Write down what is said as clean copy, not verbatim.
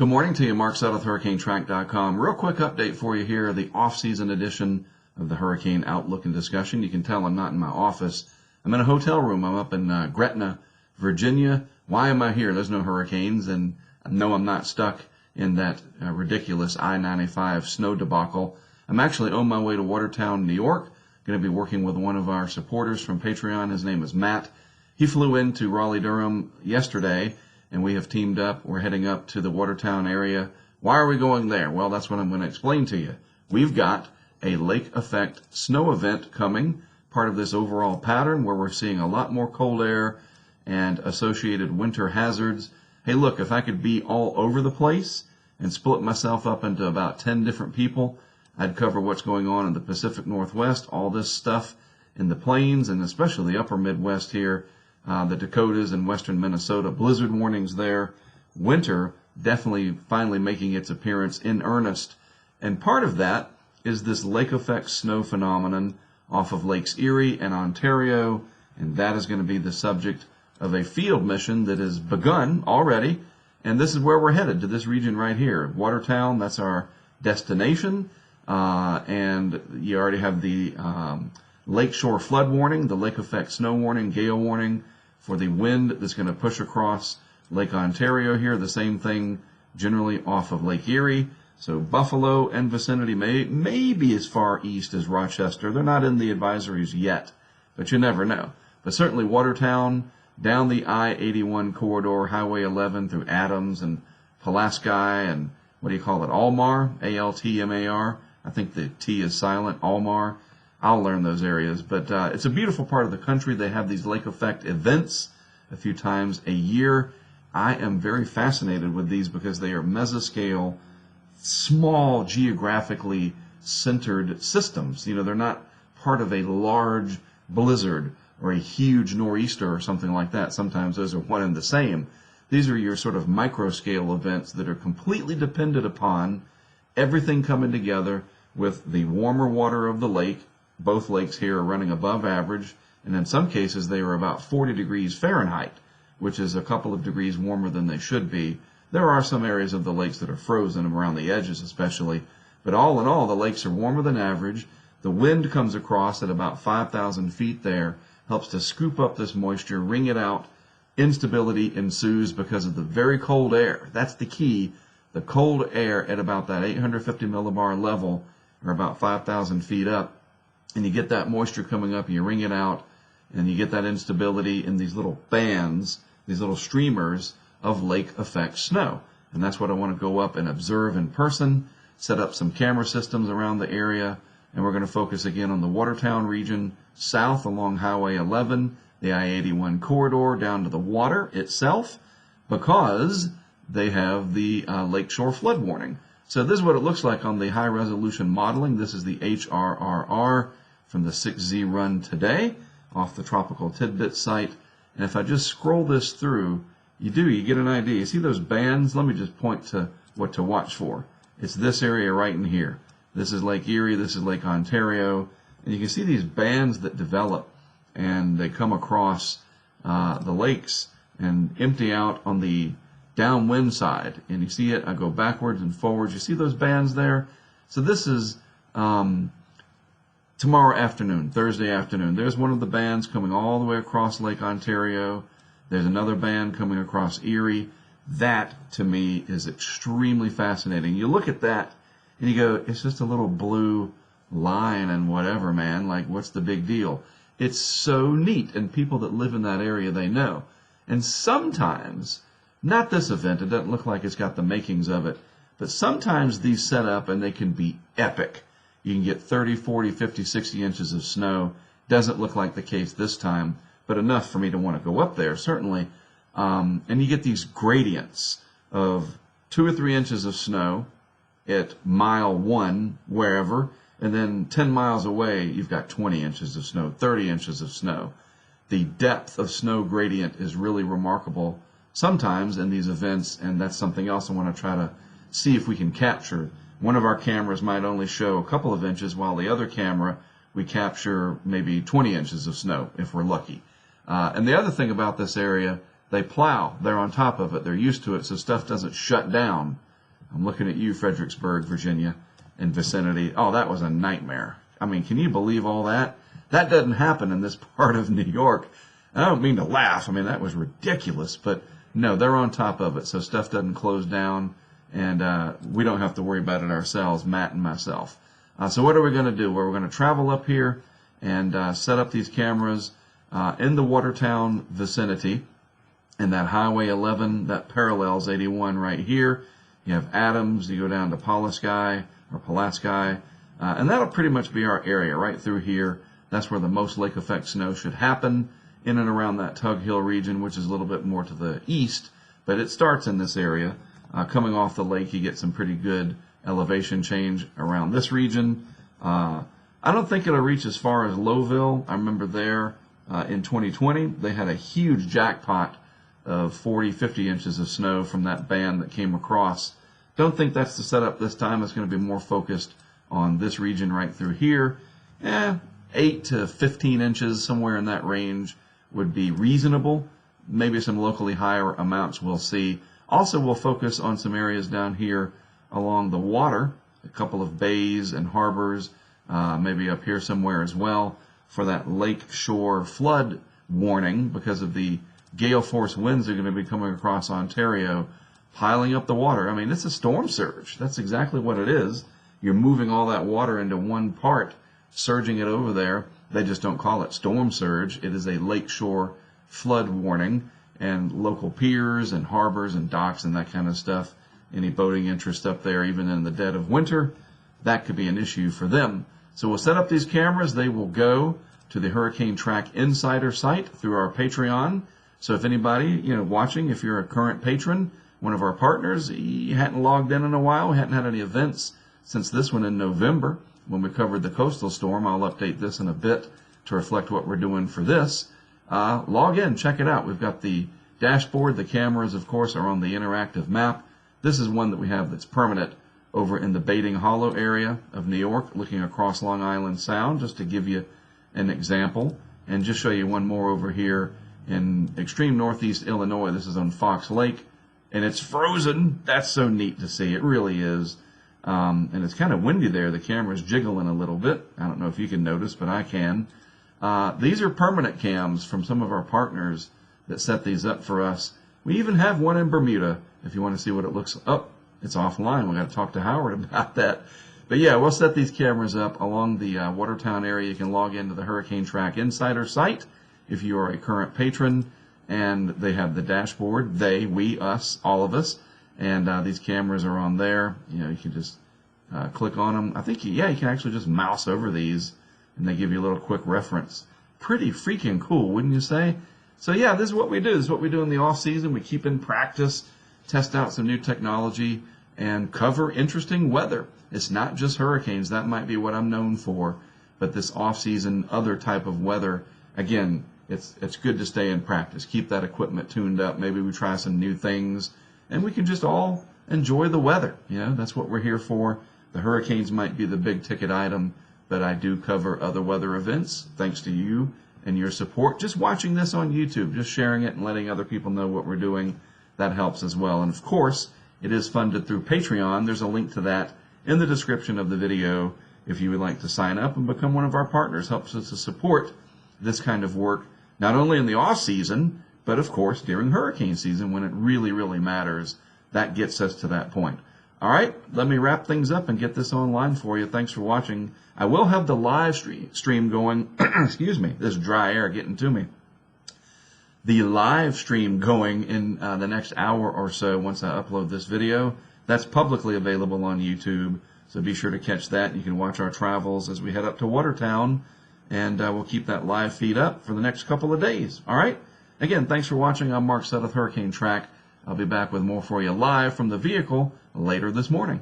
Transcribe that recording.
Good morning to you, Mark Suttle with HurricaneTrack.com. Real quick update for you here, the off-season edition of the Hurricane Outlook and Discussion. You can tell I'm not in my office. I'm in a hotel room. I'm up in Gretna, Virginia. Why am I here? There's no hurricanes, and no, I'm not stuck in that ridiculous I-95 snow debacle. I'm actually on my way to Watertown, New York. Going to be working with one of our supporters from Patreon. His name is Matt. He flew into Raleigh-Durham yesterday, and we have teamed up. We're heading up to the Watertown area. Why are we going there? Well, that's what I'm going to explain to you. We've got a lake effect snow event coming, part of this overall pattern where we're seeing a lot more cold air and associated winter hazards. Hey, look, if I could be all over the place and split myself up into about 10 different people, I'd cover what's going on in the Pacific Northwest, all this stuff in the plains, and especially the upper Midwest here, the Dakotas and western Minnesota. Blizzard warnings there. Winter definitely finally making its appearance in earnest. And part of that is this lake effect snow phenomenon off of Lakes Erie and Ontario, and that is going to be the subject of a field mission that has begun already. And this is where we're headed, to this region right here. Watertown, that's our destination. And you already have the lakeshore flood warning, the lake effect snow warning, gale warning for the wind that's going to push across Lake Ontario here. The same thing generally off of Lake Erie. So Buffalo and vicinity may be as far east as Rochester. They're not in the advisories yet, but you never know. But certainly Watertown, down the I-81 corridor, Highway 11 through Adams and Pulaski and what do you call it, Almar, A-L-T-M-A-R. I think the T is silent, Almar. I'll learn those areas, but it's a beautiful part of the country. They have these lake effect events a few times a year. I am very fascinated with these because they are mesoscale, small, geographically centered systems. You know, they're not part of a large blizzard or a huge nor'easter or something like that. Sometimes those are one and the same. These are your sort of micro-scale events that are completely dependent upon everything coming together with the warmer water of the lake. Both lakes here are running above average, and in some cases they are about 40 degrees Fahrenheit, which is a couple of degrees warmer than they should be. There are some areas of the lakes that are frozen, around the edges especially, but all in all, the lakes are warmer than average. The wind comes across at about 5,000 feet there, helps to scoop up this moisture, wring it out. Instability ensues because of the very cold air. That's the key. The cold air at about that 850 millibar level, or about 5,000 feet up, and you get that moisture coming up, and you wring it out, and you get that instability in these little bands, these little streamers of lake effect snow. And that's what I want to go up and observe in person, set up some camera systems around the area, and we're going to focus again on the Watertown region, south along Highway 11, the I-81 corridor, down to the water itself, because they have the lakeshore flood warning. So this is what it looks like on the high-resolution modeling. This is the HRRR from the 6Z run today off the Tropical Tidbit site. And if I just scroll this through, you get an idea. You see those bands? Let me just point to what to watch for. It's this area right in here. This is Lake Erie, this is Lake Ontario, and you can see these bands that develop, and they come across the lakes and empty out on the downwind side. And you see it, I go backwards and forwards. You see those bands there? So this is tomorrow afternoon, Thursday afternoon. There's one of the bands coming all the way across Lake Ontario. There's another band coming across Erie. That, to me, is extremely fascinating. You look at that, and you go, it's just a little blue line and whatever, man. Like, what's the big deal? It's so neat, and people that live in that area, they know. And sometimes, not this event, it doesn't look like it's got the makings of it, but sometimes these set up and they can be epic. You can get 30, 40, 50, 60 inches of snow. Doesn't look like the case this time, but enough for me to want to go up there, certainly. And you get these gradients of 2 or 3 inches of snow at mile 1, wherever, and then 10 miles away, you've got 20 inches of snow, 30 inches of snow. The depth of snow gradient is really remarkable sometimes in these events, and that's something else I want to try to see if we can capture. One of our cameras might only show a couple of inches, while the other camera, we capture maybe 20 inches of snow, if we're lucky. And the other thing about this area, they plow. They're on top of it. They're used to it, so stuff doesn't shut down I'm looking at you, Fredericksburg, Virginia, and vicinity. Oh, that was a nightmare. I mean, can you believe all that? That doesn't happen in this part of New York. I don't mean to laugh. I mean, that was ridiculous. But no, they're on top of it, so stuff doesn't close down, and we don't have to worry about it ourselves, Matt and myself. So what are we going to do? Well, we're going to travel up here and set up these cameras in the Watertown vicinity, and that Highway 11 that parallels 81 right here. You have Adams, you go down to Pulaski, and that'll pretty much be our area right through here. That's where the most lake effect snow should happen, in and around that Tug Hill region, which is a little bit more to the east, but it starts in this area. Coming off the lake, you get some pretty good elevation change around this region. I don't think it'll reach as far as Lowville. I remember there in 2020, they had a huge jackpot of 40, 50 inches of snow from that band that came across. Don't think that's the setup this time. It's going to be more focused on this region right through here. 8 to 15 inches, somewhere in that range, would be reasonable. Maybe some locally higher amounts we'll see. Also, we'll focus on some areas down here along the water, a couple of bays and harbors, maybe up here somewhere as well, for that lake shore flood warning because of the gale force winds that are going to be coming across Ontario, piling up the water. I mean, it's a storm surge. That's exactly what it is. You're moving all that water into one part, surging it over there. They just don't call it storm surge. It is a lakeshore flood warning, and local piers and harbors and docks and that kind of stuff, any boating interest up there, even in the dead of winter, that could be an issue for them. So we'll set up these cameras. They will go to the HurricaneTrack Insider site through our Patreon. So if anybody, watching, if you're a current patron, one of our partners, you hadn't logged in a while, we hadn't had any events since this one in November when we covered the coastal storm. I'll update this in a bit to reflect what we're doing for this. Log in, check it out. We've got the dashboard. The cameras, of course, are on the interactive map. This is one that we have that's permanent over in the Baiting Hollow area of New York, looking across Long Island Sound, just to give you an example. And just show you one more over here in extreme northeast Illinois. This is on Fox Lake, and it's frozen. That's so neat to see. It really is. And it's kind of windy there. The camera's jiggling a little bit. I don't know if you can notice, but I can. These are permanent cams from some of our partners that set these up for us. We even have one in Bermuda, if you want to see what it looks like. Oh, it's offline. We got to talk to Howard about that. But yeah, we'll set these cameras up along the Watertown area. You can log into the HurricaneTrack Insider site if you are a current patron, and they have the dashboard. They, we, us, all of us, and these cameras are on there. You can just click on them. I think you can actually just mouse over these, and they give you a little quick reference. Pretty freaking cool, wouldn't you say? So yeah, this is what we do. This is what we do in the off season. We keep in practice, test out some new technology, and cover interesting weather. It's not just hurricanes. That might be what I'm known for, but this off season, other type of weather, again, it's good to stay in practice. Keep that equipment tuned up. Maybe we try some new things, and we can just all enjoy the weather. That's what we're here for. The hurricanes might be the big ticket item, but I do cover other weather events thanks to you and your support. Just watching this on YouTube, just sharing it and letting other people know what we're doing, that helps as well. And of course, it is funded through Patreon. There's a link to that in the description of the video if you would like to sign up and become one of our partners. Helps us to support this kind of work, not only in the off season, but of course during hurricane season when it really, really matters. That gets us to that point. All right, let me wrap things up and get this online for you. Thanks for watching. I will have the live stream going. Excuse me, this dry air getting to me. The live stream going in the next hour or so once I upload this video. That's publicly available on YouTube, so be sure to catch that. You can watch our travels as we head up to Watertown, and we'll keep that live feed up for the next couple of days. All right? Again, thanks for watching. I'm Mark Sudduth, HurricaneTrack. I'll be back with more for you live from the vehicle later this morning.